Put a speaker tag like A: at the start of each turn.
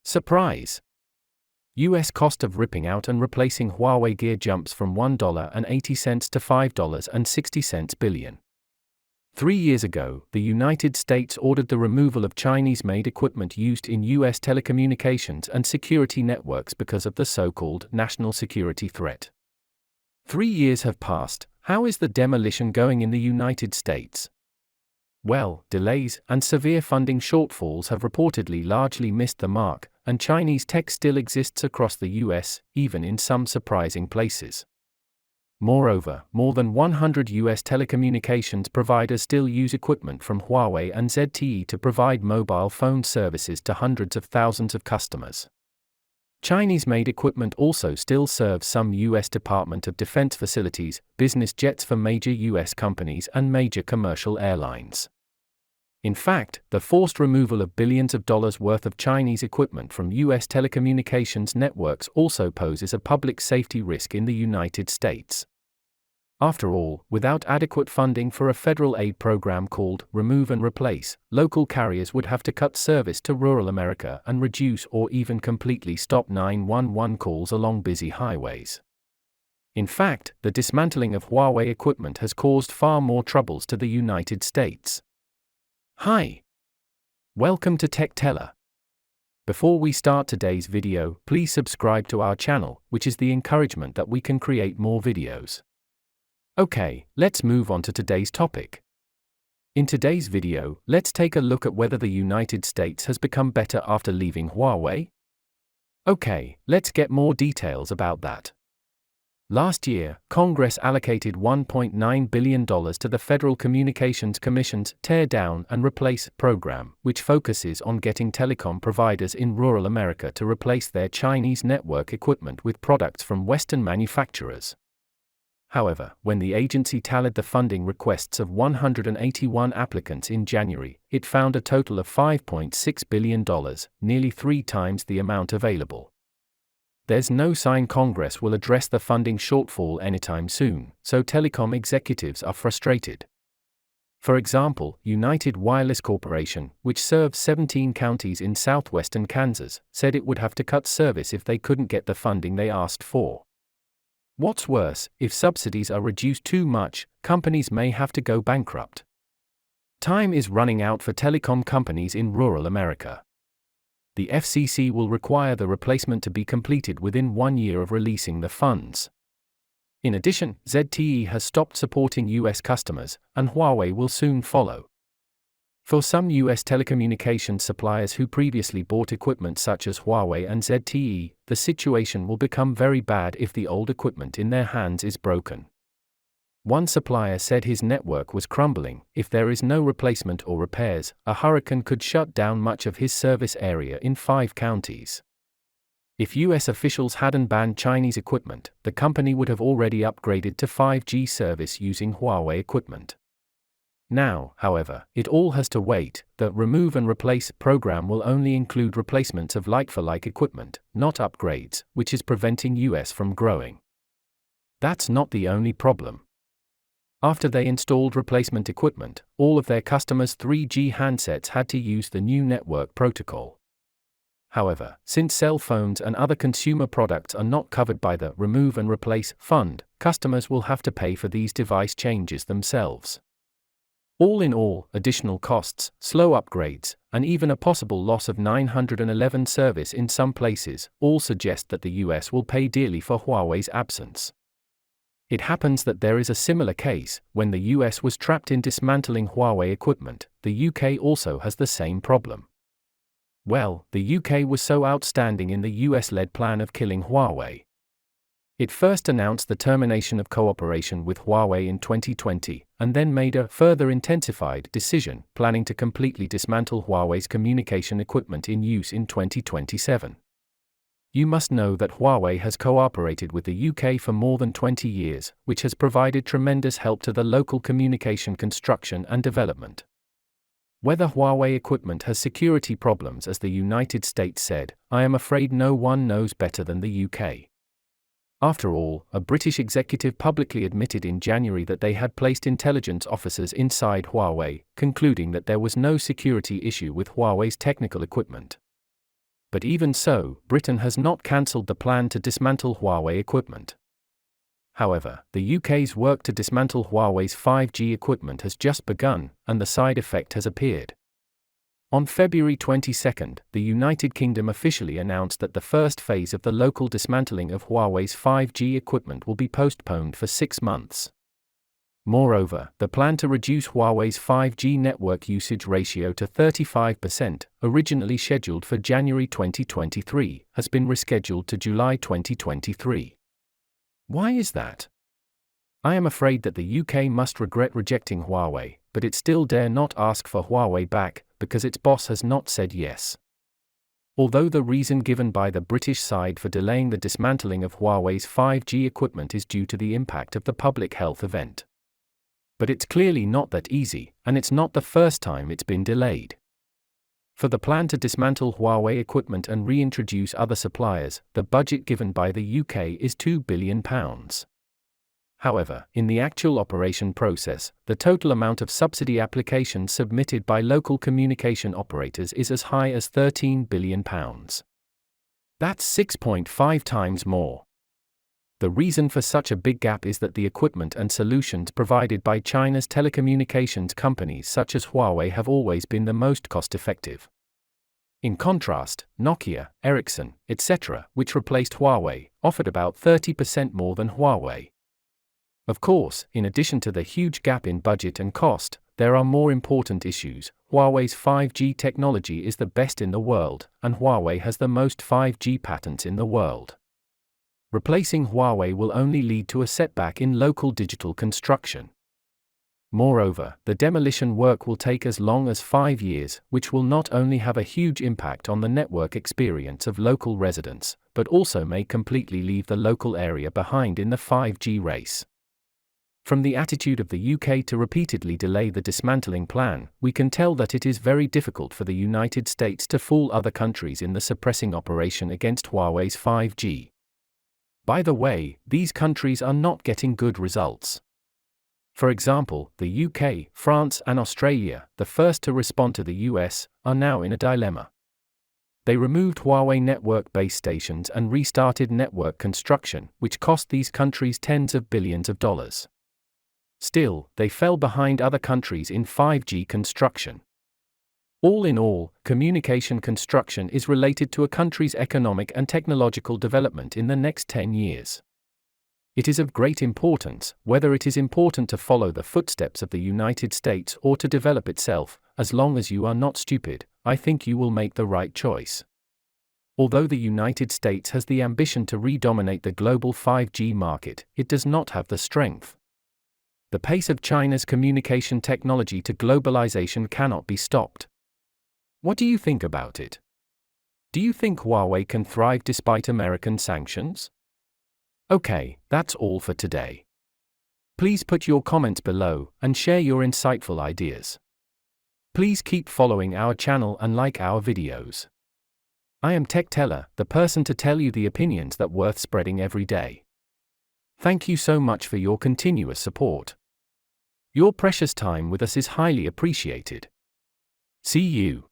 A: Surprise! US cost of ripping out and replacing Huawei gear jumps from $1.80 to $5.60 billion. 3 years ago, the United States ordered the removal of Chinese-made equipment used in US telecommunications and security networks because of the so-called national security threat. 3 years have passed. How is the demolition going in the United States? Well, delays and severe funding shortfalls have reportedly largely missed the mark, and Chinese tech still exists across the US, even in some surprising places. Moreover, more than 100 US telecommunications providers still use equipment from Huawei and ZTE to provide mobile phone services to hundreds of thousands of customers. Chinese-made equipment also still serves some US Department of Defense facilities, business jets for major US companies and major commercial airlines. In fact, the forced removal of billions of dollars worth of Chinese equipment from US telecommunications networks also poses a public safety risk in the United States. After all, without adequate funding for a federal aid program called Remove and Replace, local carriers would have to cut service to rural America and reduce or even completely stop 911 calls along busy highways. In fact, the dismantling of Huawei equipment has caused far more troubles to the United States. Hi! Welcome to TechTeller. Before we start today's video, please subscribe to our channel, which is the encouragement that we can create more videos. Okay, let's move on to today's topic. In today's video, let's take a look at whether the United States has become better after leaving Huawei. Okay, let's get more details about that. Last year, Congress allocated $1.9 billion to the Federal Communications Commission's Tear Down and Replace program, which focuses on getting telecom providers in rural America to replace their Chinese network equipment with products from Western manufacturers. However, when the agency tallied the funding requests of 181 applicants in January, it found a total of $5.6 billion, nearly 3 times the amount available. There's no sign Congress will address the funding shortfall anytime soon, so telecom executives are frustrated. For example, United Wireless Corporation, which serves 17 counties in southwestern Kansas, said it would have to cut service if they couldn't get the funding they asked for. What's worse, if subsidies are reduced too much, companies may have to go bankrupt. Time is running out for telecom companies in rural America. The FCC will require the replacement to be completed within 1 year of releasing the funds. In addition, ZTE has stopped supporting US customers, and Huawei will soon follow. For some US telecommunications suppliers who previously bought equipment such as Huawei and ZTE, the situation will become very bad if the old equipment in their hands is broken. One supplier said his network was crumbling. If there is no replacement or repairs, a hurricane could shut down much of his service area in 5 counties. If US officials hadn't banned Chinese equipment, the company would have already upgraded to 5G service using Huawei equipment. Now, however, it all has to wait. The Remove and Replace program will only include replacements of like-for-like equipment, not upgrades, which is preventing US from growing. That's not the only problem. After they installed replacement equipment, all of their customers' 3G handsets had to use the new network protocol. However, since cell phones and other consumer products are not covered by the Remove and Replace fund, customers will have to pay for these device changes themselves. All in all, additional costs, slow upgrades, and even a possible loss of 911 service in some places, all suggest that the US will pay dearly for Huawei's absence. It happens that there is a similar case. When the US was trapped in dismantling Huawei equipment, the UK also has the same problem. Well, the UK was so outstanding in the US-led plan of killing Huawei. It first announced the termination of cooperation with Huawei in 2020, and then made a further intensified decision, planning to completely dismantle Huawei's communication equipment in use in 2027. You must know that Huawei has cooperated with the UK for more than 20 years, which has provided tremendous help to the local communication construction and development. Whether Huawei equipment has security problems, as the United States said, I am afraid no one knows better than the UK. After all, a British executive publicly admitted in January that they had placed intelligence officers inside Huawei, concluding that there was no security issue with Huawei's technical equipment. But even so, Britain has not cancelled the plan to dismantle Huawei equipment. However, the UK's work to dismantle Huawei's 5G equipment has just begun, and the side effect has appeared. On February 22, the United Kingdom officially announced that the first phase of the local dismantling of Huawei's 5G equipment will be postponed for 6 months. Moreover, the plan to reduce Huawei's 5G network usage ratio to 35%, originally scheduled for January 2023, has been rescheduled to July 2023. Why is that? I am afraid that the UK must regret rejecting Huawei, but it still dare not ask for Huawei back, because its boss has not said yes. Although the reason given by the British side for delaying the dismantling of Huawei's 5G equipment is due to the impact of the public health event. But it's clearly not that easy, and it's not the first time it's been delayed. For the plan to dismantle Huawei equipment and reintroduce other suppliers, the budget given by the UK is £2 billion. However, in the actual operation process, the total amount of subsidy applications submitted by local communication operators is as high as £13 billion. That's 6.5 times more. The reason for such a big gap is that the equipment and solutions provided by China's telecommunications companies such as Huawei have always been the most cost-effective. In contrast, Nokia, Ericsson, etc., which replaced Huawei, offered about 30% more than Huawei. Of course, in addition to the huge gap in budget and cost, there are more important issues. Huawei's 5G technology is the best in the world, and Huawei has the most 5G patents in the world. Replacing Huawei will only lead to a setback in local digital construction. Moreover, the demolition work will take as long as 5 years, which will not only have a huge impact on the network experience of local residents, but also may completely leave the local area behind in the 5G race. From the attitude of the UK to repeatedly delay the dismantling plan, we can tell that it is very difficult for the United States to fool other countries in the suppressing operation against Huawei's 5G. By the way, these countries are not getting good results. For example, the UK, France and Australia, the first to respond to the US, are now in a dilemma. They removed Huawei network base stations and restarted network construction, which cost these countries tens of billions of dollars. Still, they fell behind other countries in 5G construction. All in all, communication construction is related to a country's economic and technological development in the next 10 years. It is of great importance, whether it is important to follow the footsteps of the United States or to develop itself. As long as you are not stupid, I think you will make the right choice. Although the United States has the ambition to redominate the global 5G market, it does not have the strength. The pace of China's communication technology to globalization cannot be stopped. What do you think about it? Do you think Huawei can thrive despite American sanctions? Okay, that's all for today. Please put your comments below and share your insightful ideas. Please keep following our channel and like our videos. I am Tech Teller, the person to tell you the opinions that worth spreading every day. Thank you so much for your continuous support. Your precious time with us is highly appreciated. See you.